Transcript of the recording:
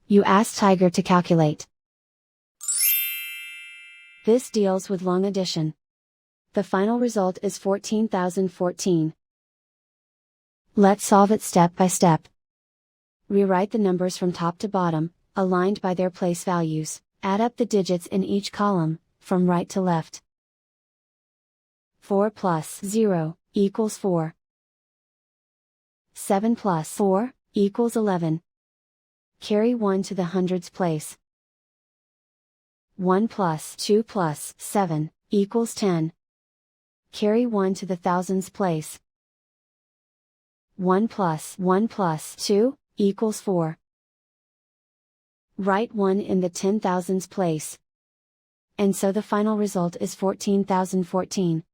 You ask Tiger to calculate. This deals with long addition. The final result is 14,014. Let's solve it step by step. Rewrite the numbers from top to bottom, aligned by their place values. Add up the digits in each column, from right to left. 4 plus 0 equals 4. 7 plus 4 equals 11. Carry 1 to the hundreds place. 1 plus 2 plus 7 equals 10. Carry 1 to the thousands place. 1 plus 2 equals 4. Write 1 in the 10,000s place. And so the final result is 14,014.